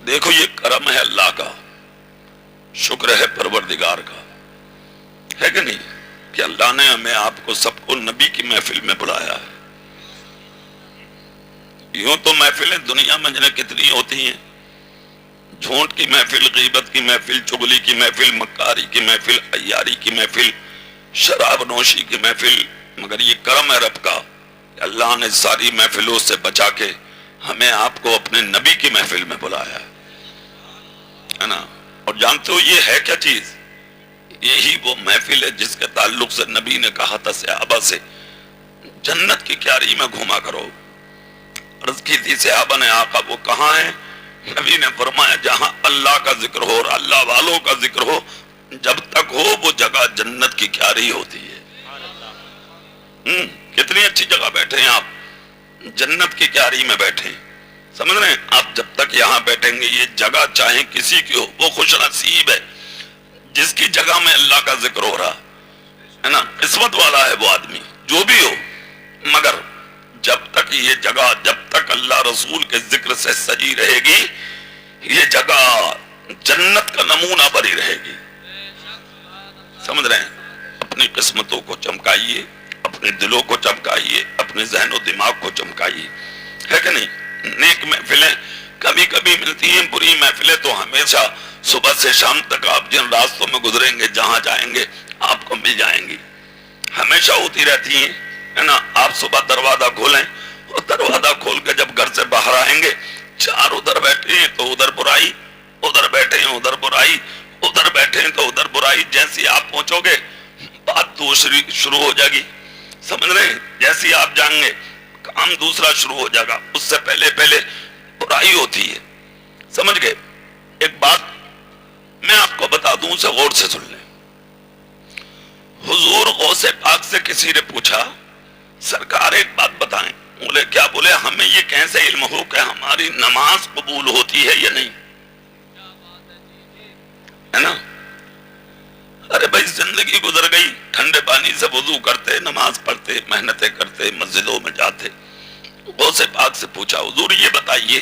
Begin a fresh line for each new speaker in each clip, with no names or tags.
دیکھو یہ کرم ہے اللہ کا، شکر ہے پروردگار کا، ہے کہ نہیں، کہ اللہ نے ہمیں آپ کو سب کو نبی کی محفل میں بلایا ہے۔ یوں تو محفلیں دنیا میں جنہیں کتنی ہوتی ہیں، جھوٹ کی محفل، غیبت کی محفل، چغلی کی محفل، مکاری کی محفل، عیاری کی محفل، شراب نوشی کی محفل، مگر یہ کرم ہے رب کا کہ اللہ نے ساری محفلوں سے بچا کے ہمیں آپ کو اپنے نبی کی محفل میں بلایا ہے نا۔ اور جانتے ہو یہ ہے کیا چیز؟ یہی وہ محفل ہے جس کے تعلق سے نبی نے کہا تھا صحابہ سے جنت کی کیاری میں گھوما کرو۔ عرض کی تھی صحابہ نے آقا وہ کہاں ہے؟ نبی نے فرمایا جہاں اللہ کا ذکر ہو اور اللہ والوں کا ذکر ہو، جب تک ہو وہ جگہ جنت کی کیاری ہوتی ہے۔ کتنی اچھی جگہ بیٹھے ہیں آپ، جنت کی کیاری میں بیٹھے ہیں، سمجھ رہے ہیں آپ؟ جب تک یہاں بیٹھیں گے یہ جگہ چاہے کسی کی ہو، وہ خوش نصیب ہے جس کی جگہ میں اللہ کا ذکر ہو رہا ہے نا، قسمت والا ہے وہ آدمی جو بھی ہو۔ مگر جب تک یہ جگہ، جب تک اللہ رسول کے ذکر سے سجی رہے گی، یہ جگہ جنت کا نمونہ بری رہے گی۔ سمجھ رہے ہیں؟ اپنی قسمتوں کو چمکائیے، اپنے دلوں کو چمکائیے، اپنے ذہن و دماغ کو چمکائیے، ہے کہ نہیں؟ نیک محفلیں کبھی کبھی ملتی ہیں، بری محفلیں تو ہمیشہ صبح سے شام تک آپ جن راستوں میں گزریں گے، جہاں جائیں گے آپ کو مل جائیں گی، ہمیشہ ہوتی رہتی ہیں، ہے نا۔ آپ صبح دروازہ کھولیں اور دروازہ کھول کے جب گھر سے باہر آئیں گے، چار ادھر بیٹھے ہیں تو ادھر برائی، ادھر بیٹھے ہیں ادھر برائی، ادھر بیٹھے ہیں تو ادھر برائی، جیسی آپ پہنچو گے بات دوسری شروع ہو جائے گی، سمجھ رہے ہیں؟ جیسی آپ جائیں گے کام دوسرا شروع ہو جائے گا، اس سے پہلے پہلے برائی ہوتی ہے، سمجھ گئے؟ ایک بات میں آپ کو بتا دوں، اسے غور سے سن لیں۔ حضور غوث پاک سے کسی نے پوچھا سرکار ایک بات بتائیں، بولے کیا؟ بولے ہمیں یہ کیسے علم ہو کہ ہماری نماز قبول ہوتی ہے یا نہیں، ہے نا؟ ارے بھائی زندگی گزر گئی، ٹھنڈے پانی سے وضو کرتے، نماز پڑھتے، محنتیں کرتے، مسجدوں میں جاتے۔ غوث پاک سے پوچھا حضور یہ بتائیے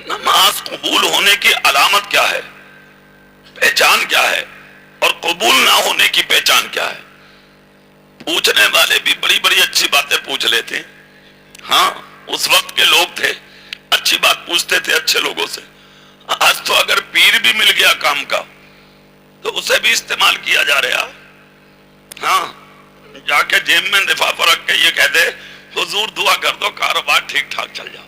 نماز قبول ہونے کی علامت کیا ہے، پہچان کیا ہے، اور قبول نہ ہونے کی پہچان کیا ہے؟ پوچھنے والے بھی بڑی بڑی اچھی باتیں پوچھ لیتے ہیں، ہاں اس وقت کے لوگ تھے اچھی بات پوچھتے تھے اچھے لوگوں سے۔ آج تو اگر پیر بھی مل گیا کام کا تو اسے بھی استعمال کیا جا رہا، ہاں جا کے جیب میں لفافہ رکھ کے یہ کہہ دے حضور دعا کر دو کاروبار ٹھیک ٹھاک چل جائے،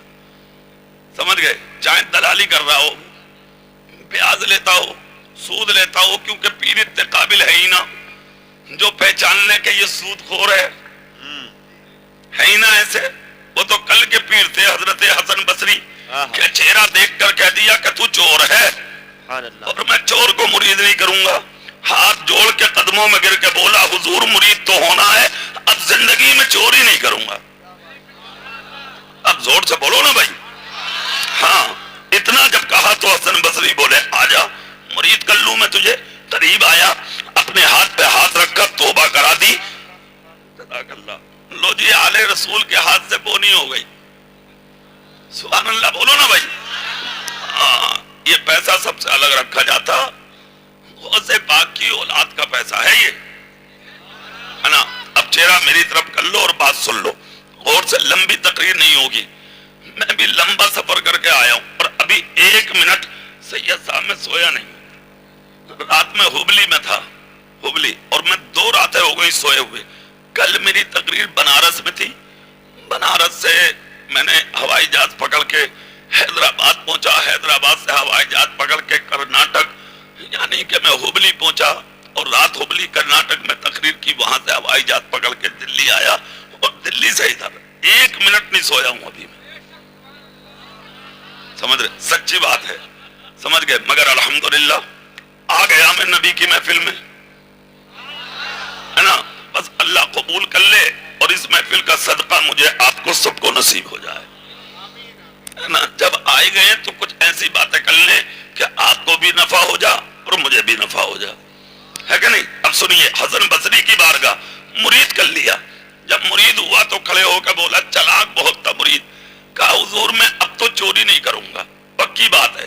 سمجھ گئے؟ چاہے دلالی کر رہا ہو، بیاض لیتا ہو، سود لیتا ہو، کیونکہ پیر اتنے قابل ہے ہی نہ جو پہچان لے کہ یہ سود خور ہے ہی نہ ایسے۔ وہ تو کل کے پیر تھے حضرت حسن بصری، کہ چہرہ دیکھ کر کہہ دیا کہ تو چور ہے اور میں چور کو مرید نہیں کروں گا، ہاتھ جوڑ کے قدموں میں گر کے بولا حضور مرید تو ہونا ہے، اب زندگی میں چوری نہیں کروں گا۔ اب زور سے بولو نا بھائی، ہاں اتنا جب کہا تو حسن بصری بولے آجا مرید کر لوں میں تجھے۔ قریب آیا، اپنے ہاتھ پہ ہاتھ رکھ کر توبہ کرا دی، جزاک اللہ، لو جی آلے رسول کے ہاتھ سے بونی ہو گئی، سبحان اللہ بولو نا بھائی۔ یہ پیسہ سب سے الگ رکھا جاتا، غوث پاک کی اولاد کا پیسہ ہے یہ، ہے نا۔ اب چہرہ میری طرف کر لو اور بات سن لو، غور سے، لمبی تقریر نہیں ہوگی، میں بھی لمبا سفر کر کے آیا ہوں، اور ابھی ایک منٹ سید صاحب میں سویا نہیں، رات میں ہبلی میں تھا، ہبلی، اور میں 2 راتیں ہو گئی سوئے ہوئے۔ کل میری تقریر بنارس میں تھی، بنارس سے میں نے ہوائی جہاز پکڑ کے حیدرآباد پہنچا، حیدرآباد سے ہوائی جہاز پکڑ کے کرناٹک، یعنی کہ میں ہبلی پہنچا اور رات ہبلی کرناٹک میں تقریر کی، وہاں سے ہوائی جہاز پکڑ کے دلی آیا، اور دلی سے ادھر 1 منٹ نہیں سویا ہوں ابھی میں، سمجھ رہے؟ سچی بات ہے، سمجھ گئے؟ مگر الحمدللہ آ گیا میں نبی کی محفل میں، ہے نا۔ بس اللہ قبول کر لے اور اس محفل کا صدقہ مجھے آپ کو سب کو نصیب ہو جائے، ہے نا۔ جب آئے گئے تو کچھ ایسی باتیں کر لیں کہ آپ کو بھی نفع ہو جا اور مجھے بھی نفع ہو جا، ہے کہ نہیں؟ اب سنیے، حسن بصری کی بارگاہ مرید کر لیا، جب مرید ہوا تو کھڑے ہو کے بولا، چلاک بہت تھا مرید، کہا حضور میں اب تو چوری نہیں کروں گا، پکی بات ہے،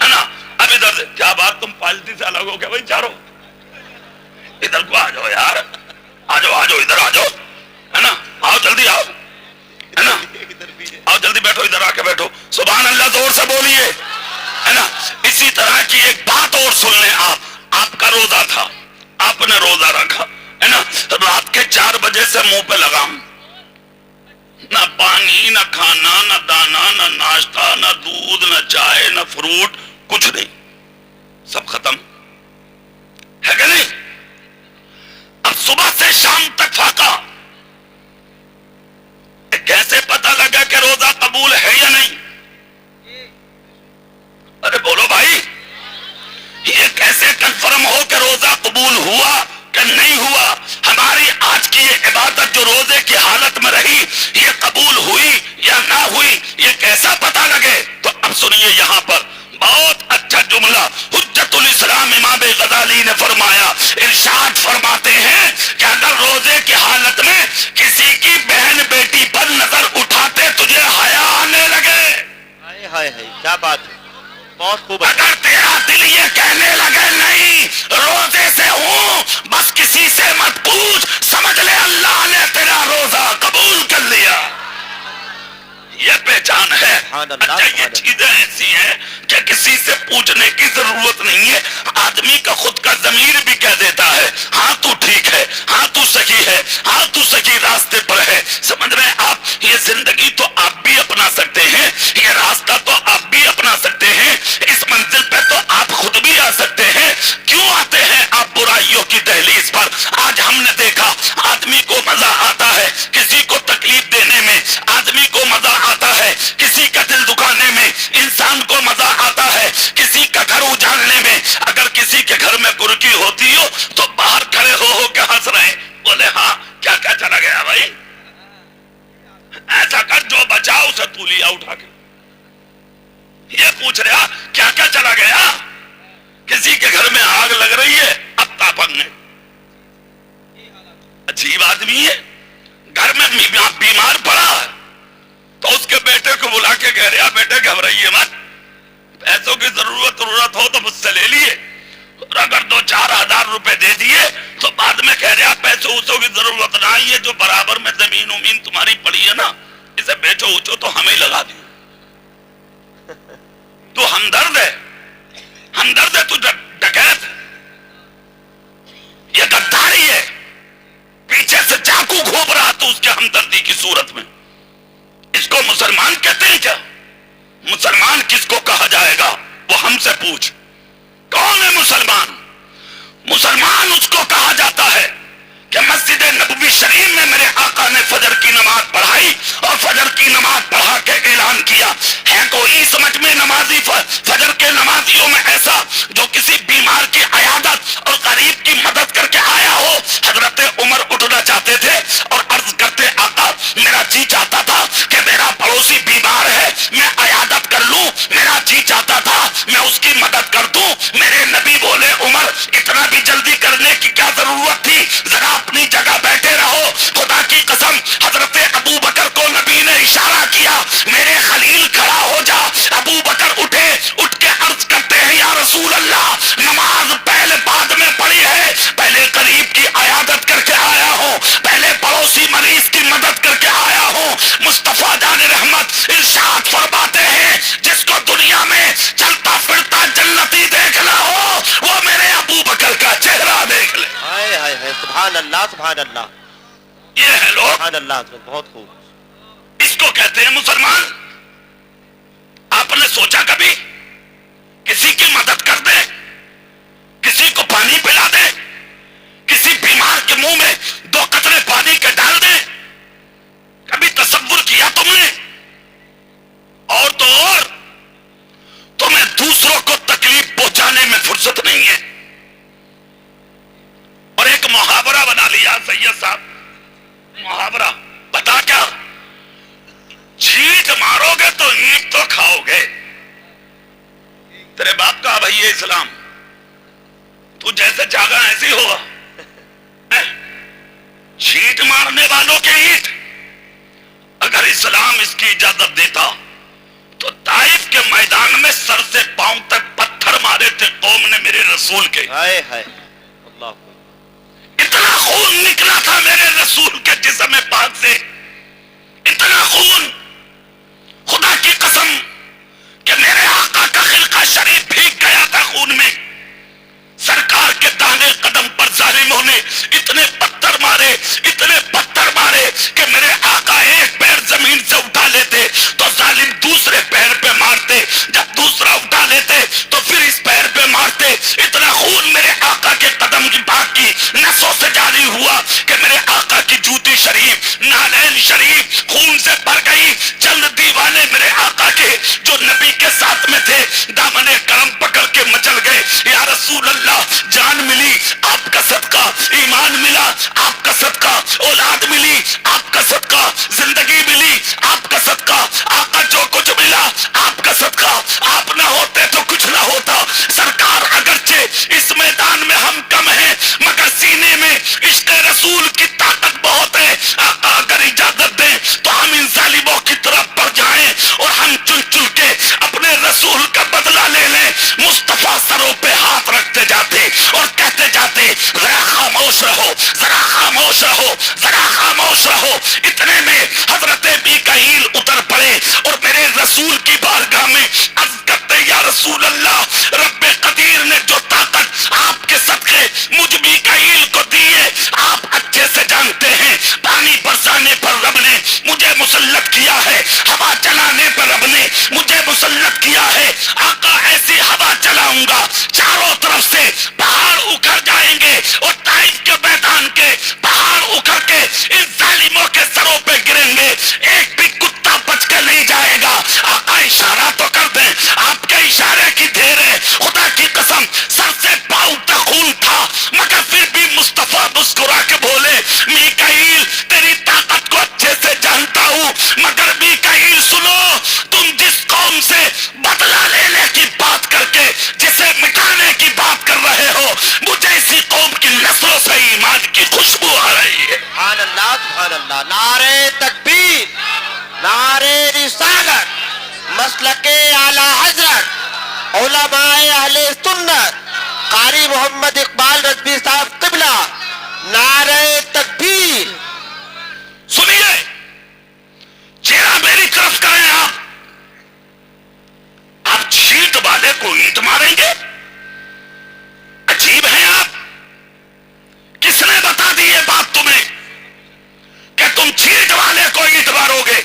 ہے نا. اب ادھر سے کیا بات, تم پالٹی سے الگ ہو گیا بھائی چاروں, ادھر کو آ جاؤ یار, آ جاؤ آ جاؤ ادھر آ جاؤ, ہے نا, آؤ جلدی آؤ, ہے نا, آؤ جلدی بیٹھو, ادھر آ کے بیٹھو, سبحان اللہ زور سے بولیے, ہے نا. اسی طرح کی ایک بات اور سن لیں آپ کا روزہ تھا, آپ نے روزہ رکھا, ہے نا, رات کے 4 بجے سے منہ پہ لگام, نہ پانی نہ کھانا نہ دانا نہ ناشتہ نہ دودھ نہ چائے نہ فروٹ, کچھ نہیں, سب ختم ہے کہ نہیں. اب صبح سے شام تک فاقہ, کیسے پتہ لگا کہ روزہ قبول ہے یا نہیں؟ ارے بولو بھائی, یہ کیسے کنفرم ہو کہ روزہ قبول ہوا کہ نہیں ہوا؟ ہماری آج کی یہ عبادت جو روزے کی حالت میں رہی, یہ قبول ہوئی یا نہ ہوئی, یہ کیسا پتہ لگے؟ تو اب سنیے یہاں پر بہت اچھا جملہ حجت الاسلام امام غزالی نے فرمایا. ارشاد فرماتے ہیں کہ اگر روزے کی حالت میں کسی کی بہن بیٹی پر نظر اٹھاتے تجھے حیا آنے لگے,
ہائے ہائے ہائے, کیا بات ہے, بہت خوب.
اگر تیرا دل یہ کہنے لگے نہیں روزے سے ہوں, بس کسی سے مت پوچھ, سمجھ لے اللہ نے تیرا روزہ قبول کر لیا. یہ پہچان ہے. اچھا یہ چیزیں ایسی ہیں کہ کسی سے پوچھنے کی ضرورت نہیں ہے, آدمی کا خود کا ضمیر بھی کہہ دیتا ہے ہاں تو ٹھیک ہے, ہاں تو صحیح ہے, ہاں تو صحیح راستے پر ہے. سمجھ رہے ہیں آپ, یہ زندگی تو آپ بھی اپنا سکتے ہیں, یہ راستہ تو آپ بھی اپنا سکتے ہیں, اس منزل پہ تو آپ خود بھی آ سکتے ہیں. کیوں آتے ہیں آپ برائیوں کی دہلیز پر؟ آج ہم نے دیکھا آدمی کو مزہ آتا ہے کسی کو تکلیف دینے میں, آدمی کو مزہ آتا ہے کسی کا دل دکھانے میں, انسان کو مزہ آتا ہے کسی کا گھر اجاڑنے میں. اگر کسی کے گھر میں کرکی ہوتی ہو تو باہر کھڑے ہو کے ہنس رہے, بولے ہاں کیا کیا چلا گیا بھائی, ایسا کر جو بچا اسے تو لیا اٹھا کے. یہ پوچھ رہا کیا کیا چلا گیا, کسی کے گھر میں آگ لگ رہی ہے, اب تاپنگ ہے, عجیب آدمی ہے, گھر میں بیمار پڑا ہے تو اس کے بیٹے کو بلا کے کہہ رہا بیٹے گھبرائیے مت, پیسوں کی ضرورت ہو تو مجھ سے لے لیے, اور اگر 2-4 ہزار روپے دے دیے تو بعد میں کہہ رہا پیسوں کی ضرورت نہ, یہ جو برابر میں زمین امین تمہاری پڑی ہے نا اسے بیچو اوچو تو ہمیں لگا دیو. تو ہمدرد ہے, ہمدرد ہے, تو ڈکیت ہے, یہ غداری ہے, پیچھے سے چاقو گھوم رہا تو اس کے ہمدردی کی صورت میں. اس کو مسلمان کہتے ہیں کیا؟ مسلمان کس کو کہا جائے گا وہ ہم سے پوچھ, کون ہے مسلمان؟ مسلمان اس کو کہا جاتا ہے کہ مسجد نبوی شریف میں میرے آقا نے فجر کی نماز پڑھائی اور فجر کی نماز پڑھا کے اعلان کیا ہے کوئی سمجھ میں نمازی فجر کے نمازیوں میں ایسا جو کسی بیمار کی عیادت اور غریب کی مدد کر کے آیا ہو؟ حضرت عمر اٹھنا چاہتے تھے اور عرض کرتے آقا میرا جی چاہتا تھا کہ میرا پڑوسی بیمار ہے میں عیادت کر لوں, میرا جی چاہتا تھا میں اس کی مدد کر دوں. میرے نبی بولے عمر اتنا بھی جلدی کرنے کی کیا ضرورت تھی, ذرا اپنی جگہ بیٹھے رہو. خدا کی قسم حضرت ابو بکر کو نبی نے اشارہ کیا میرے خلیل کھڑا ہو جا. ابو بکر اٹھے, اٹھ کے عرض کرتے ہیں یا رسول اللہ نماز پہلے بعد میں پڑھی ہے, پہلے قریب کی عیادت کر کے آیا ہوں, پہلے پڑوسی مریض کی مدد کر کے آیا ہوں. مصطفیٰ جان رحمت ارشاد فرماتے ہیں جس کو دنیا میں چلتا پھرتا جنتی دیکھنا ہو وہ میرے ابو بکر کا چہرہ دیکھ لے.
ہائے ہائے ہائے, سبحان اللہ سبحان اللہ,
یہ ہے لوگ,
سبحان اللہ, بہت خوب.
اس کو کہتے ہیں مسلمان. آپ نے سوچا کبھی کسی کی مدد کر دے, کسی کو پانی پلا دے, کسی بیمار کے منہ میں 2 قطرے پانی کے ڈال دے, کبھی تصور کیا تم نے؟ اور تو اور تمہیں دوسروں کو تکلیف پہنچانے میں فرصت نہیں ہے. اور ایک محاورہ بنا لیا سید صاحب, محاورہ بتا کیا, چھینٹ مارو گے تو اینٹ تو کھاؤ گے. تیرے باپ کا بھائی اسلام, تو جیسے چاہا ایسے ہی ہوگا. چھینٹ مارنے والوں کے اینٹ, اگر اسلام اس کی اجازت دیتا پاؤں تک پتھر مارے تھے قوم نے میرے رسول کے.
ہائے ہائے اللہ.
اتنا خون نکلا تھا میرے رسول کے جسم پاک سے, اتنا خون, خدا کی قسم کہ میرے آقا کا خلقہ شریف بھیگ گیا تھا خون میں. سرکار کے داہنے قدم پر ظالموں نے اتنے پتھر مارے, اتنے پتھر مارے کہ میرے آقا ایک پیر زمین سے اٹھا لیتے تو ظالم دوسرے پیر پہ مارتے, جب دوسرا اٹھا لیتے تو پھر اس پیر پہ مارتے. اتنا خون میرے آقا کے قدم کی پاک کی نسوں سے جاری ہوا کہ میرے آقا کی جوتی شریف, نالین شریف خون سے بھر گئی. چند دیوانے میرے آقا کے جو نبی کے ساتھ میں تھے دامن کرم پکڑ کے مچل گئے, یا رسول اللہ جان ملی آپ کا صدقہ, ایمان ملا آپ کا صدقہ, اولاد ملی آپ کا صدقہ, زندگی ملی آپ کا صدقہ, آقا جو کچھ ملا آپ کا صدقہ, آپ نہ ہوتے تو کچھ نہ ہوتا. سرکار اگرچہ اس میدان میں ہم کم ہیں مگر سینے میں عشق رسول کی طاقت بہت ہے. آقا اگر اجازت دیں تو ہم ان ظالموں کی طرف بڑھ جائیں اور ہم چل چل کے اپنے رسول کا بدلہ لے لیں. مصطفیٰ سروں پہ ہاتھ رکھتے جاتے اور کہتے جاتے ذرا خاموش رہو, ذرا خاموش رہو, ذرا خاموش رہو. اتنے میں حضرت میکائیل اتر پڑے اور میرے رسول کی بارگاہ میں عرض کرتے یا رسول اللہ, رب قدیر نے جو طاقت آپ کے صدقے مجھ میکائیل کو دی ہے آپ اچھے سے جانتے ہیں. پانی برسانے پر رب نے مجھے مسلط کیا ہے, ہوا چلانے پر رب نے مجھے مسلط کیا ہے. آقا ایسی ہوا چلاؤں گا چاروں طرف سے پہاڑ اکھڑ جائیں گے اور طائف کے میدان کے پہاڑ اکھڑ کے ان ظالموں کے سروں پہ گریں گے, ایک بھی کتا بچ کے نہیں جائے گا. آقا اشارہ تو کر دیں, آپ کے اشارے کی دیر ہے. خدا کی قسم سر سے پاؤں تک خون تھا مگر پھر بھی مصطفیٰ مسکرا کے بولے میکائیل تیری طاقت کو اچھے سے جانتا ہوں مگر میکائیل سنو, تم جس قوم سے بدلہ لینے کی بات کر کے جسے مٹانے کی بات کر رہے ہو مجھے اسی قوم کی نسلوں سے ایمان کی خوشبو آ رہی ہے.
سبحان اللہ سبحان اللہ. نعرہ تکبیر, نعرہ رسالت, مسلک اعلی حضرت علماء اہل سنت قاری محمد اقبال رضوی صاحب قبلہ, نعرہ تکبیر.
سنیے, چہرہ میری طرف کریں آپ چھینٹ والے کو اینٹ ماریں گے؟ عجیب ہیں آپ. کس نے بتا دی یہ بات تمہیں کہ تم چھینٹ والے کو اینٹ مارو گے؟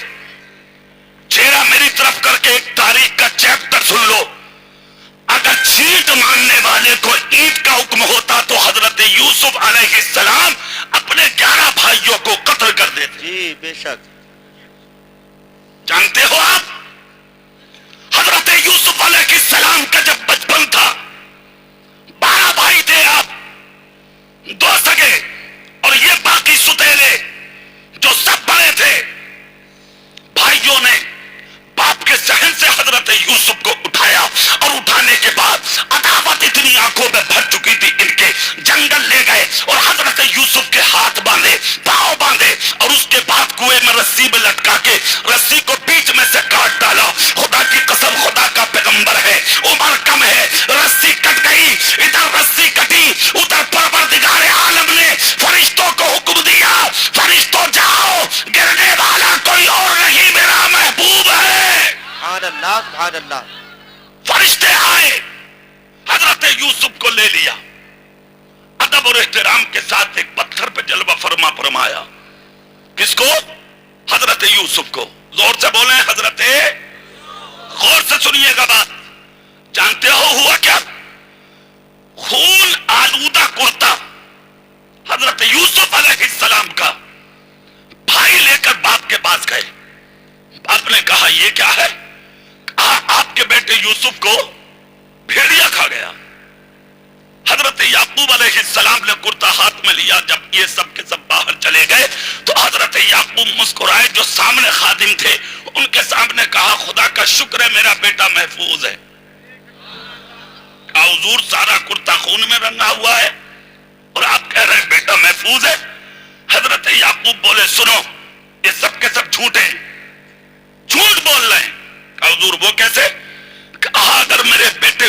چہرہ میری طرف کر کے ایک تاریخ کا چیپٹر سن لو. اگر چھینٹ مارنے والے کو اینٹ کا حکم ہوتا تو حضرت یوسف علیہ السلام اپنے 11 بھائیوں کو قتل کر دیتے.
جی بے شک.
جانتے ہو آپ حضرت یوسف علیہ السلام کا جب بچپن تھا 12 بھائی تھے آپ, 2 سگے اور یہ باقی ستیلے جو سب بڑے تھے. بھائیوں نے باپ کے ذہن سے حضرت یوسف کو اٹھایا اور اٹھانے کے بعد عداوت اتنی آنکھوں میں بھر چکی تھی ان کے, جنگل لے گئے اور حضرت یوسف کے ہاتھ باندھے, پاؤں باندھے اور اس کے بعد کنویں میں رسی میں لٹکا کے رسی کو بیچ میں سے کاٹ ڈالا. خدا کی قسم خدا کا پیغمبر ہے, عمر کم ہے, رسی کٹ گئی, ادھر رسی کٹی, ادھر پروردگار عالم نے فرشتوں کو حکم دیا فرشتوں جاؤ, گرنے والا کوئی اور نہیں میرا محبوب ہے.
سبحان اللہ سبحان اللہ.
فرشتے آئے, حضرت یوسف کو لے لیا, ادب اور احترام کے ساتھ ایک پتھر پہ جلوہ فرمایا. کس کو؟ حضرت یوسف کو. زور سے بولیں حضرت, غور سے سنیے گا بات. جانتے ہو ہوا کیا؟ خون آلودہ کرتا حضرت یوسف علیہ السلام کا بھائی لے کر باپ کے پاس گئے. باپ نے کہا یہ کیا ہے؟ آپ کے بیٹے یوسف کو بھیڑیا کھا گیا. حضرت یعقوب علیہ السلام نے کرتا ہاتھ میں لیا. جب یہ سب کے سب باہر چلے گئے تو حضرت یعقوب مسکرائے, جو سامنے خادم تھے ان کے سامنے کہا خدا کا شکر ہے میرا بیٹا محفوظ ہے. کہا حضور سارا کرتا خون میں رنگا ہوا ہے اور آپ کہہ رہے ہیں بیٹا محفوظ ہے. حضرت یعقوب بولے سنو یہ سب کے سب جھوٹ ہیں, جھوٹ بول رہے ہیں. کہا حضور وہ کیسے؟ کہا اگر میرے بیٹے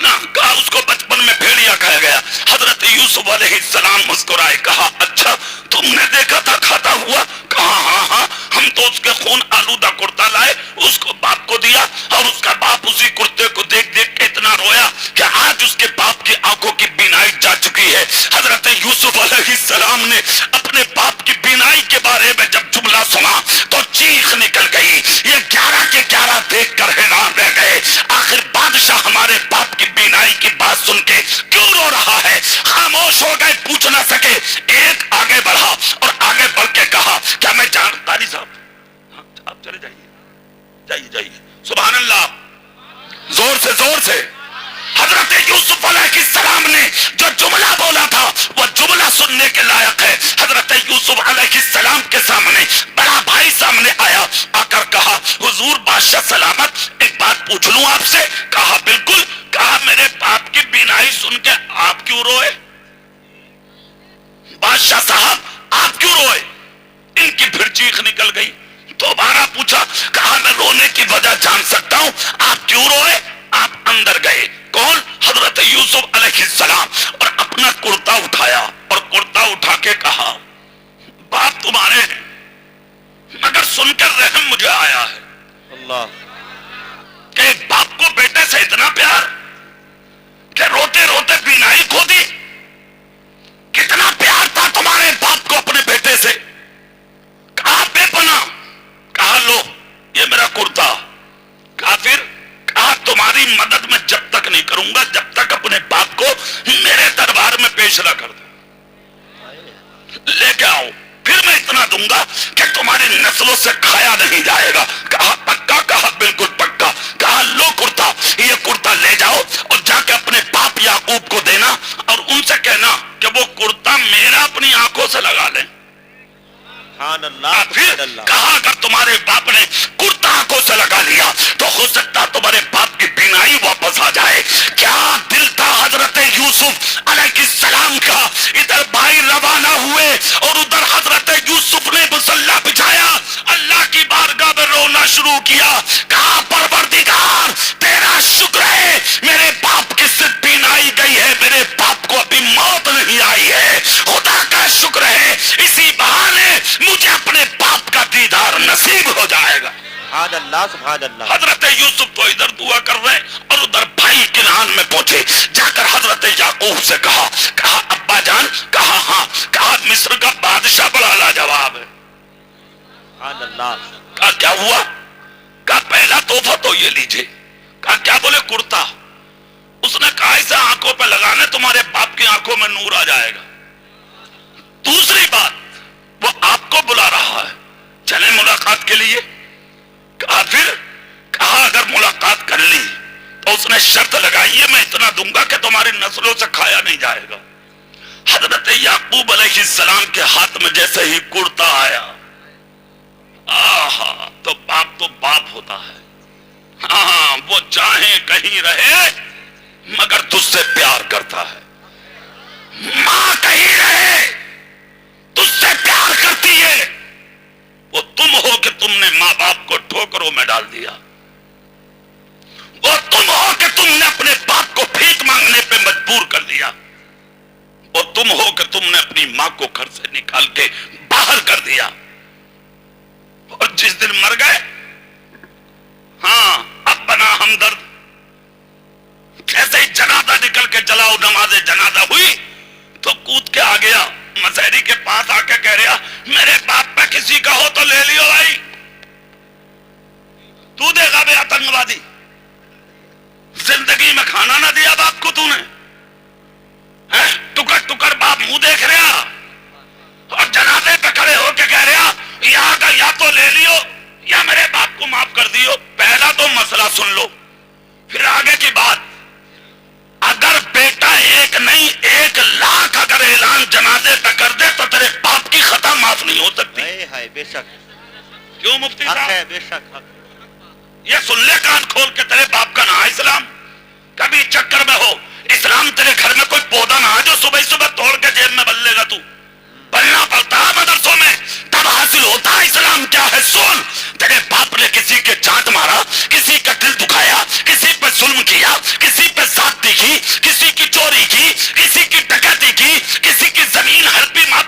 نا کہا اس کو بچپن میں بھیڑیا کہا گیا. حضرت یوسف علیہ السلام مسکرائے, کہا اچھا تم نے دیکھا تھا کھاتا ہوا؟ کہا ہاں ہاں, ہم تو اس کے خون آلودہ کرتا لائے, اس کو باپ کو دیا, اور اس کا باپ اسی کرتے کو دیکھ دیکھ کے اتنا رویا کہ آج اس کے باپ کی آنکھوں کی بینائی جا چکی ہے. حضرت یوسف علیہ السلام نے اپنے باپ کی بینائی کے بارے میں جب جملہ سنا تو چیخ نکل گئی. یہ 11 کے 11 دیکھ کر حیران رہ گئے, آخر بادشاہ ہمارے باپ کی بینائی کی بات سن کے کیوں رو رہا ہے؟ خاموش ہو گئے, پوچھ نہ سکے. ایک آگے بڑھا اور آگے بڑھ کے کہا کیا میں قاری صاحب, ہاں آپ چلے جائیے جائیے جائیے. سبحان اللہ, زور سے زور سے. حضرت یوسف علیہ السلام نے جو جملہ بولا تھا وہ جملہ سننے کے لائق ہے. حضرت یوسف علیہ السلام کے سامنے بڑا بھائی سامنے آیا, آ کر کہا حضور بادشاہ سلامت, ایک بات پوچھ لوں آپ سے؟ کہا بالکل. کہا میرے باپ کی بینائی سن کے آپ کیوں روئے؟ بادشاہ صاحب آپ کیوں روئے؟ ان کی پھر چیخ نکل گئی. دوبارہ پوچھا, کہا میں رونے کی وجہ جان سکتا ہوں, آپ کیوں روئے؟ آپ اندر گئے. کون؟ حضرت یوسف علیہ السلام, اور اپنا کرتا اٹھایا اور کرتا اٹھا کے کہا باپ تمہارے ہیں مگر سن کر رحم مجھے آیا ہے.
اللہ,
کہ ایک باپ کو بیٹے سے اتنا پیار کہ روتے روتے بینائی کھو دی. کتنا پیار تھا تمہارے باپ کو اپنے بیٹے سے. کہا بے پناہ. کہا لو یہ میرا کرتا. کافر. کہا تمہاری مدد میں جب تک نہیں کروں گا جب تک اپنے باپ کو میرے دربار میں پیش نہ کر دو. لے کے آؤ, پھر میں اتنا دوں گا کہ تمہاری نسلوں سے کھایا نہیں جائے گا. کہا پکا؟ کہا بالکل پکا. کہا لو کرتا, یہ کرتا لے جاؤ اور جا کے اپنے باپ یعقوب کو دینا اور ان سے کہنا کہ وہ کرتا میرا اپنی آنکھوں سے لگا لیں. پھر کہا اگر تمہارے باپ نے کرتا آنکھوں سے لگا لیا تو ہو سکتا تمہارے باپ کی بینائی واپس آ جائے. کیا دل تھا حضرت یوسف علیہ السلام کا. ادھر بھائی روانہ ہوئے اور ادھر حضرت یوسف نے مصلی بچھایا, اللہ کی بارگاہ میں رونا شروع کیا. کہا پروردگار تیرا شکر ہے میرے باپ کی صرف بینائی گئی ہے, میرے باپ کو ابھی موت نہیں آئی ہے. خدا کا شکر ہے اسی بہانے مجھے اپنے باپ کا دیدار نصیب ہو جائے گا.
سبحان اللہ, سبحان اللہ.
حضرت یوسف تو ادھر دعا کر رہے اور ادھر بھائی کنعان میں پہنچے. جا کر حضرت یعقوب سے کہا ابا جان. کہا ہاں. کہا مصر کا بادشاہ بڑا لاجواب ہے.
سبحان اللہ.
کہا کیا ہوا؟ کہا پہلا تحفہ تو یہ لیجئے. کہا کیا بولے؟ کرتا. اس نے کہا اسے آنکھوں پہ لگانے تمہارے باپ کی آنکھوں میں نور آ جائے گا. دوسری بات وہ آپ کو بلا رہا ہے, چلیں ملاقات کے لیے. کہا پھر؟ کہا اگر ملاقات کر لی تو اس نے شرط لگائی ہے میں اتنا دوں گا کہ تمہاری نسلوں سے کھایا نہیں جائے گا. حضرت یعقوب علیہ السلام کے ہاتھ میں جیسے ہی کرتا آیا, آہا, تو باپ ہوتا ہے. ہاں وہ چاہے کہیں رہے مگر تجھ سے پیار کرتا ہے. ماں کہیں رہے تجھ سے پیار کرتی ہے. وہ تم ہو کہ تم نے ماں باپ کو ٹھوکروں میں ڈال دیا. وہ تم ہو کہ تم نے اپنے باپ کو بھیک مانگنے پہ مجبور کر دیا. وہ تم ہو کہ تم نے اپنی ماں کو گھر سے نکال کے باہر کر دیا. اور جس دن مر گئے, ہاں اب بنا ہمدرد. جیسے ہی جنازہ نکل کے چلاؤ, نماز جنازہ ہوئی تو کود کے آ گیا مسحری کے پاس, آ کے کہہ رہا میرے باپ پہ کسی کا ہو تو لے لیو بھائی. تو دے گا بے آتنکوادی. زندگی میں کھانا نہ دیا باپ کو تو نے, ٹکر ٹکر باپ منہ دیکھ رہا اور جنازے پہ کھڑے ہو کے کہہ رہا یہاں کا یا تو لے لیو یا میرے باپ کو معاف کر دیو. پہلا تو مسئلہ سن لو, پھر آگے کی بات. اگر بیٹا ایک نہیں 1,00,000 اگر اعلان جنازے پہ کر دے تو تیرے باپ کی خطا معاف نہیں ہو سکتی.
بے شک.
کیوں مفتی
حق
صاحب؟
ہے, بے شک حق.
یہ سن لے کان کھول کے, تیرے باپ کا نام اسلام. کبھی چکر میں ہو اسلام تیرے گھر میں کوئی پودا نہ جو صبح صبح توڑ کے جیب میں بل لے گا. تو پڑھنا پڑتا ہے مدرسوں میں, تب حاصل ہوتا ہے اسلام کیا ہے. سن, تیرے باپ نے کسی کے جانٹ مارا, کسی کا دل دکھایا, کسی پہ ظلم کیا, کسی پہ زیادتی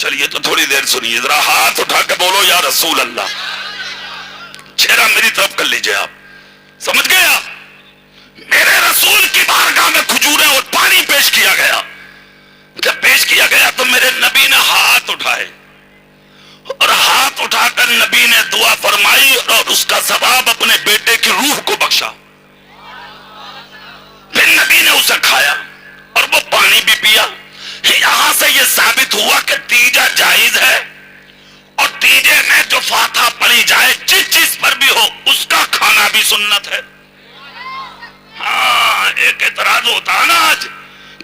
چلیے تو تھوڑی دیر سنیے ذرا، ہاتھ اٹھا کے بولو یا رسول اللہ. چہرہ میری طرف کر لیجئے آپ. سمجھ گئے آپ؟ میرے رسول کی بارگاہ میں کھجوریں اور پانی پیش کیا گیا. جب پیش کیا گیا تو میرے نبی نے ہاتھ اٹھائے اور ہاتھ اٹھا کر نبی نے دعا فرمائی اور اس کا ثواب اپنے بیٹے کی روح کو بخشا. پھر نبی نے اسے کھایا اور وہ پانی بھی پیا. یہاں سے یہ ثابت ہوا کہ تیجا جائز ہے، اور تیجے میں جو فاتحہ پڑھی جائے جس چیز پر بھی ہو اس کا کھانا بھی سنت ہے. ہاں ایک اعتراض ہوتا ہے نا آج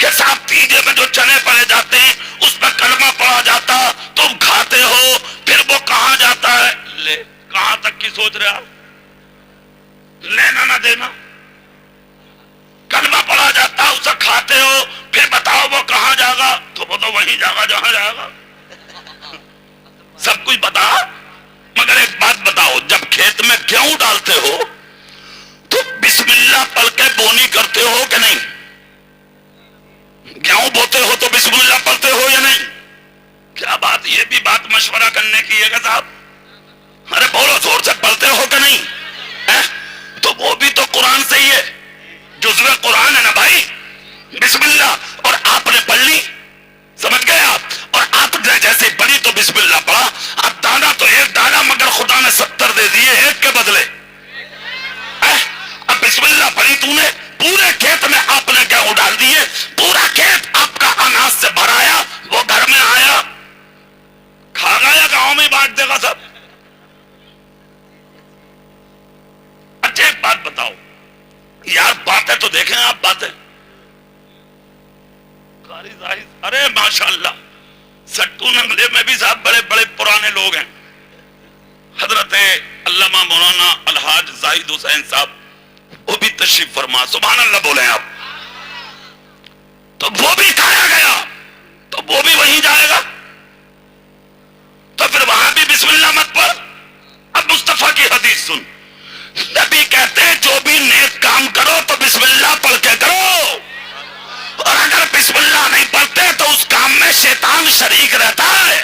کہ صاحب تیجے میں جو چنے پڑے جاتے ہیں اس پہ کلمہ پڑا جاتا، تم کھاتے ہو، پھر وہ کہاں جاتا ہے؟ لے کہاں تک کی سوچ رہے آپ؟ لینا نہ دینا. کلمہ پڑا جاتا اسے کھاتے ہو، پھر بتاؤ وہ کہاں جائے گا؟ تو وہ تو وہیں جائے گا جہاں جائے گا. سب کچھ بتا، مگر ایک بات بتاؤ، جب کھیت میں گیہوں ڈالتے ہو تو بسم اللہ پڑھ کے بونی کرتے ہو کہ نہیں؟ گیہوں بوتے ہو تو بسم اللہ پڑھتے ہو یا نہیں؟ کیا بات، یہ بھی بات مشورہ کرنے کی ہے کہ صاحب؟ ارے بولو زور سے، پڑھتے ہو کہ نہیں؟ تو وہ بھی تو قرآن سے ہی ہے، جزو قرآن ہے نا بھائی. بسم اللہ اور آپ نے پڑھ لی، سمجھ گئے آپ؟ اور آپ نے جیسے پڑھی تو بسم اللہ پڑھا. اب دانا تو ایک ڈالا مگر خدا نے 70 دے دیے ایک کے بدلے. اب بسم اللہ پڑھی تو نے، پورے کھیت میں آپ نے گیہوں ڈال دیے، پورا کھیت آپ کا اناج سے بھرایا، وہ گھر میں آیا کھا گا یا گاؤں میں بانٹ دے گا سب؟ اچھا ایک بات بتاؤ یار، باتیں تو دیکھیں آپ، باتیں. ارے ماشاءاللہ سٹو ننگلے میں بھی صاحب بڑے بڑے پرانے لوگ ہیں. حضرت علامہ مولانا الحاج زاہد حسین صاحب وہ بھی تشریف فرما، سبحان اللہ بولیں آپ. تو وہ بھی کھایا گیا تو وہ بھی وہیں جائے گا، تو پھر وہاں بھی بسم اللہ مت پڑھ. اب مصطفیٰ کی حدیث سن، نبی کہتے ہیں جو بھی نیک کام کرو تو بسم اللہ پڑھ کے کرو، اور اگر بسم اللہ نہیں پڑھتے تو اس کام میں شیطان شریک رہتا ہے.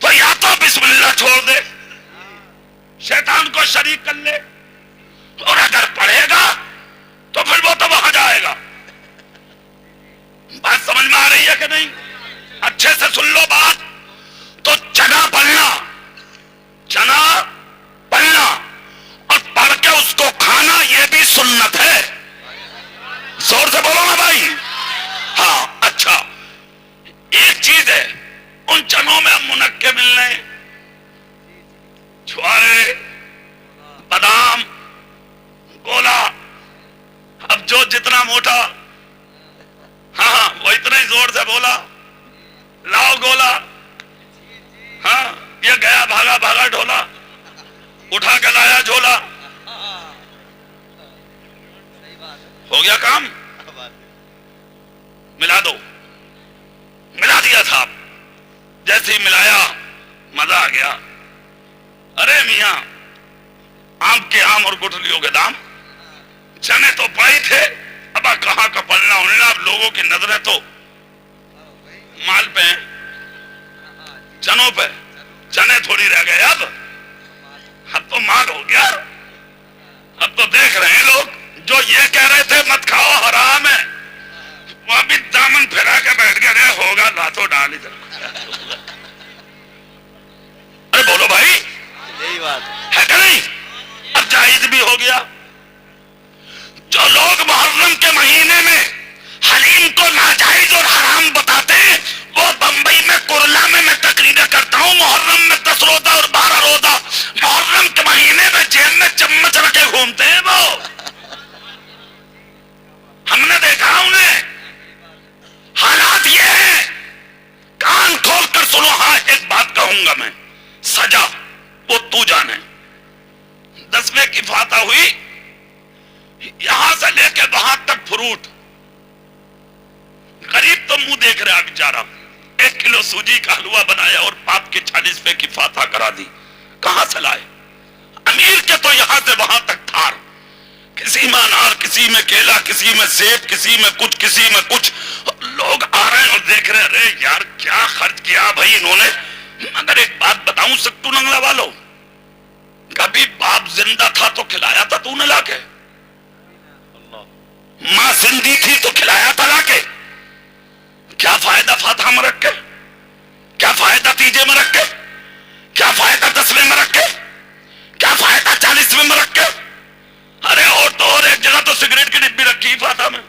تو یا تو بسم اللہ چھوڑ دے، شیطان کو شریک کر لے، اور اگر پڑھے گا تو پھر وہ تو وہاں جائے گا. بات سمجھ میں آ رہی ہے کہ نہیں؟ اچھے سے سن لو بات. تو چنا پڑھنا، چنا پڑھنا اور پڑھ کے اس کو کھانا یہ بھی سنت ہے. زور سے بولو نا بھائی. ہاں اچھا ایک چیز ہے، ان چنوں میں منقے ملنے، چھوارے، بادام، گولا. اب جو جتنا موٹا، ہاں وہ اتنا ہی زور سے بولا لاؤ گولا. ہاں یہ گیا بھاگا بھاگا ڈھولا، اٹھا کے لایا جھولا. ہو گیا کام، ملا دو. ملا دیا تھا، جیسے ہی ملایا مزہ آ گیا. ارے میاں آم کے آم اور گٹھلیوں کے دام. چنے تو پائی تھے، اب کہاں کا پلنا اڑنا. اب لوگوں کی نظریں تو مال پہ ہیں، چنوں پہ. چنے تھوڑی رہ گئے، اب تو مال ہو گیا. اب تو دیکھ رہے ہیں لوگ جو یہ کہہ رہے تھے مت کھاؤ حرام ہے، وہ ابھی دامن پھیلا کے بیٹھ گئے. ہوگا لاتوں ڈال ادھر. ارے بولو بھائی،
یہی بات
ہے کہ نہیں؟ اب جائز بھی ہو گیا. جو لوگ محرم کے مہینے میں حلیم کو ناجائز اور حرام بتاتے ہیں، وہ بمبئی میں کرلا میں تقریریں کرتا ہوں، محرم میں 10 روزہ اور 12 روزہ، محرم کے مہینے میں جیب میں چمچ رکھے گھومتے ہیں. وہ ہم نے دیکھا انہیں. حالات یہ ہیں، کان کھول کر سنو. ہاں ایک بات کہوں گا میں، سجا وہ تو جانے. 10ویں کی فاتح ہوئی، یہاں سے لے کے وہاں تک فروٹ. غریب تو منہ دیکھ رہا بیچارہ. 1 کلو سوجی کا حلوہ بنایا اور پاپ کی 40 کی فاتحہ کرا دی. کہاں سے لائے؟ امیر کے تو یہاں سے وہاں تک تھار، کسی میں انار، کسی میں کیلا، کسی میں سیب، کسی میں کچھ، کسی میں کچھ. لوگ آ رہے ہیں اور دیکھ رہے ارے یار کیا خرچ کیا بھائی انہوں نے. مگر ایک بات بتاؤں سکتو ننگلا والوں, کبھی باپ زندہ تھا تو کھلایا تھا تو نے لا کے؟ ماں زندی تھی تو کھلایا تھا لا کے؟ کیا فائدہ فاتحہ میں رکھ کے؟ کیا فائدہ تیجے میں رکھ کے؟ کیا فائدہ 10ویں میں رکھ کے؟ کیا فائدہ 40ویں میں رکھ کے؟ ارے اور تو اور ایک جگہ تو سگریٹ کی ڈبی رکھی فاتحہ میں,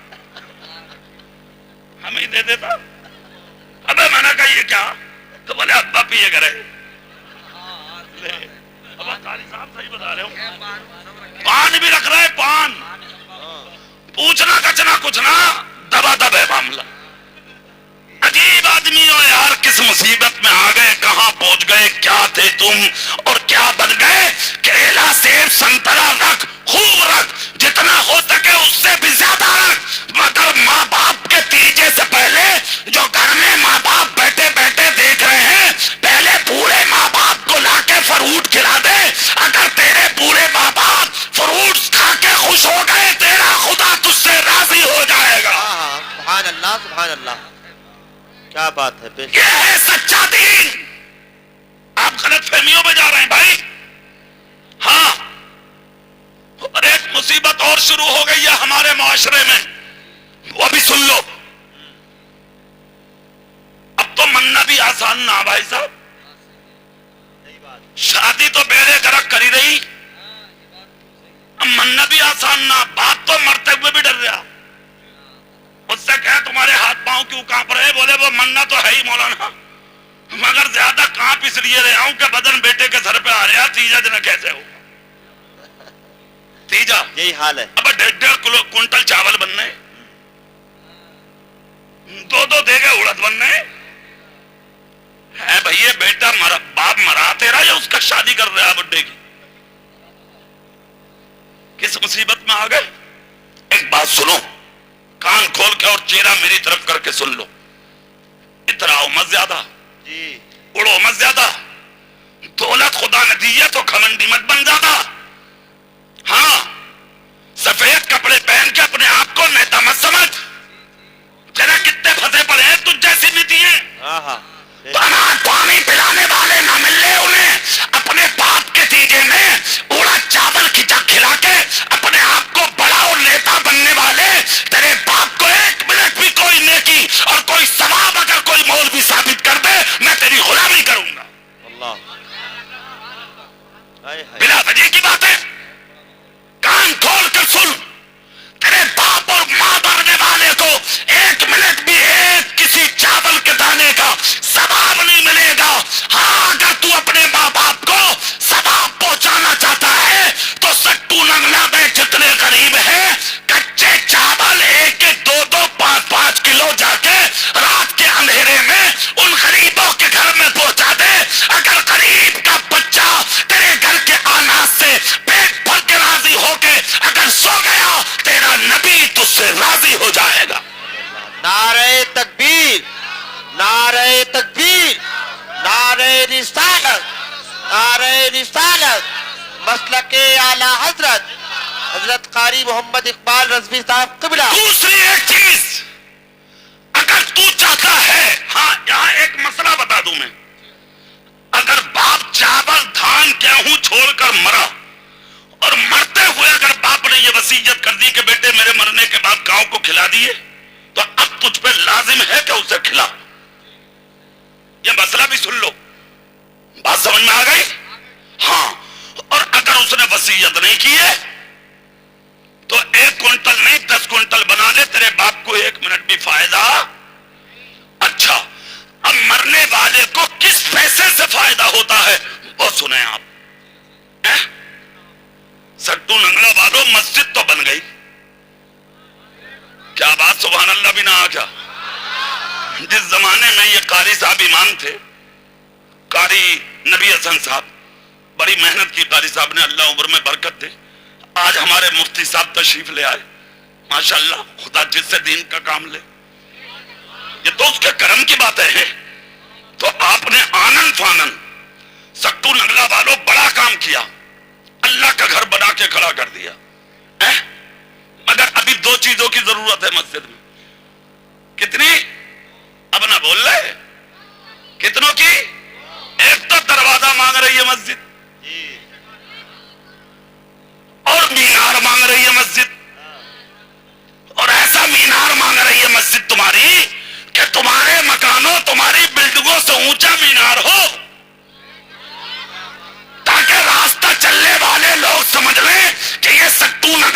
ہمیں دے دیتا. ابے میں نے کہا یہ کیا؟ تو بولے ابا پیے کرے. ابا قاری صاحب صحیح بتا رہے ہو, پان بھی رکھ رہے, پان. پوچھنا کچنا کچھ نہ, دبا دب ہے معاملہ. عجیب آدمی ہو یار, کس مصیبت میں آ گئے, کہاں پہنچ گئے, کیا تھے تم اور کیا بن گئے. کیلا سیب سنترا رکھ, خوب رکھ, جتنا ہو سکے اس سے بھی زیادہ رکھ, مگر ماں باپ کے تیجے سے پہلے جو گھر میں ماں باپ بیٹھے بیٹھے دیکھ رہے ہیں, پہلے پورے ماں باپ کو لا کے فروٹ کھلا دے. اگر تیرے پورے ماں باپ فروٹس کھا کے خوش ہو گئے, تیرا خدا تجھ سے راضی ہو جائے گا.
سبحان اللہ سبحان اللہ, کیا بات ہے.
یہ ہے سچا دین. آپ غلط فہمیوں میں جا رہے ہیں بھائی. ہاں, اور ایک مصیبت اور شروع ہو گئی ہے ہمارے معاشرے میں, وہ بھی سن لو. اب تو مننا بھی آسان نہ بھائی صاحب, شادی تو بیڑے گرک کری رہی, اب مننا بھی آسان نہ, بات تو مرتے ہوئے بھی ڈر رہا. اس سے کہا تمہارے ہاتھ پاؤں کیوں کانپ رہے, بولے وہ مننا تو ہے ہی مولانا, مگر زیادہ کانپ اس لیے رہا ہوں کہ بدن بیٹے کے سر پہ آ رہا, تیجا دن کیسے ہو تیجا.
یہی حال ہے.
اب 1.5 کنٹل چاول بننے, 2 دیگے اڑد بننے ہے بھئی. بیٹا باپ مرا تیرا یا اس کا شادی کر رہا بڈے کی؟ کس مصیبت میں آ گئے. ایک بات سنو, کان کھول کے اور چہرہ میری طرف کر کے سن لو. اتراؤ مت زیادہ,
جی
اڑو مت زیادہ, دولت خدا نے دی ہے تو گھمنڈی مت بن زیادہ. ہاں, سفید کپڑے پہن کے اپنے آپ کو نیتا مت سمجھ. جرا کتنے پھنسے پڑے ہیں تجھ جیسی نیتی ہیں. تو اناج پانی پلانے والے نہ مل لے انہیں, اپنے باپ کے تیجے میں اڑا چاول کھلا کے اپنے آپ کو بڑا اور نیتا بننے والے, تیرے باپ کو 1 منٹ بھی کوئی نیکی اور کوئی ثواب اگر کوئی مولوی ثابت کر دے, میں تیری غلامی کروں گا.
اللہ
بلا وجہ کی بات ہے. کان کھول کر سن, تیرے باپ اور ماں مرنے والے کو 1 منٹ بھی ایک کسی چاول کے دانے کا ثواب نہیں ملے گا. ہاں, اگر تو اپنے ماں باپ کو ثواب پہنچانا چاہتا ہے تو سٹو ننگلا میں جتنے غریب ہیں, کچے چاول 1 2 5 کلو جا کے رات کے اندھیرے میں ان غریبوں کے گھر میں پہنچا دے. اگر غریب کا بچہ تیرے گھر کے اناج سے پیٹ بھر کے راضی ہو کے اگر سو گیا, تیرا نبی تجھ سے راضی ہو جائے گا.
نعرہ تکبیر, نعرہ تکبیر, نعرہ رسالت, نعرہ رسالت, مسلک اعلی حضرت حضرت قاری محمد اقبال رضوی صاحب قبلہ.
دوسری ایک چیز اگر تو چاہتا ہے, ہاں یہاں ایک مسئلہ بتا دوں میں, اگر باپ چاول دھان گیہوں چھوڑ کر مرا اور مرتے ہوئے اگر باپ نے یہ وصیت کر دی کہ بیٹے میرے مرنے کے بعد گاؤں کو کھلا دیے, تو اب تجھ پہ لازم ہے کہ اسے کھلا. یہ مسئلہ بھی سن لو, بات سمجھ میں آ گئی. ہاں, اور اگر اس نے وصیت نہیں کی ہے تو 1 کنٹل نہیں 10 کنٹل بنا لے, تیرے باپ کو 1 منٹ بھی فائدہ. اچھا, اب مرنے والے کو کس پیسے سے فائدہ ہوتا ہے وہ سنیں آپ. سٹو ننگلا والوں, مسجد تو بن گئی, کیا بات سبحان اللہ بھی نہ آ گیا. جس زمانے میں یہ قاری صاحب امام تھے, قاری نبی حسن صاحب, بڑی محنت کی قاری صاحب نے, اللہ عمر میں برکت دے. آج ہمارے مفتی صاحب تشریف لے آئے, ماشاءاللہ, خدا جس سے دین کا کام لے, یہ تو اس کے کرم کی باتیں ہیں. تو آپ نے آنن فانن سٹو ننگلا والوں بڑا کام کیا, اللہ کا گھر بنا کے کھڑا کر دیا. مگر ابھی 2 چیزوں کی ضرورت ہے مسجد میں. کتنی؟ اب نہ سن لے کتنوں کی؟ ایک تو دروازہ مانگ رہی ہے مسجد اور مینار مانگ رہی ہے مسجد، اور ایسا مینار مانگ رہی ہے مسجد تمہاری کہ تمہارے مکانوں تمہاری بلڈنگوں سے اونچا مینار ہو، تاکہ راستہ چلنے والے لوگ سمجھ لیں کہ یہ سٹو نہ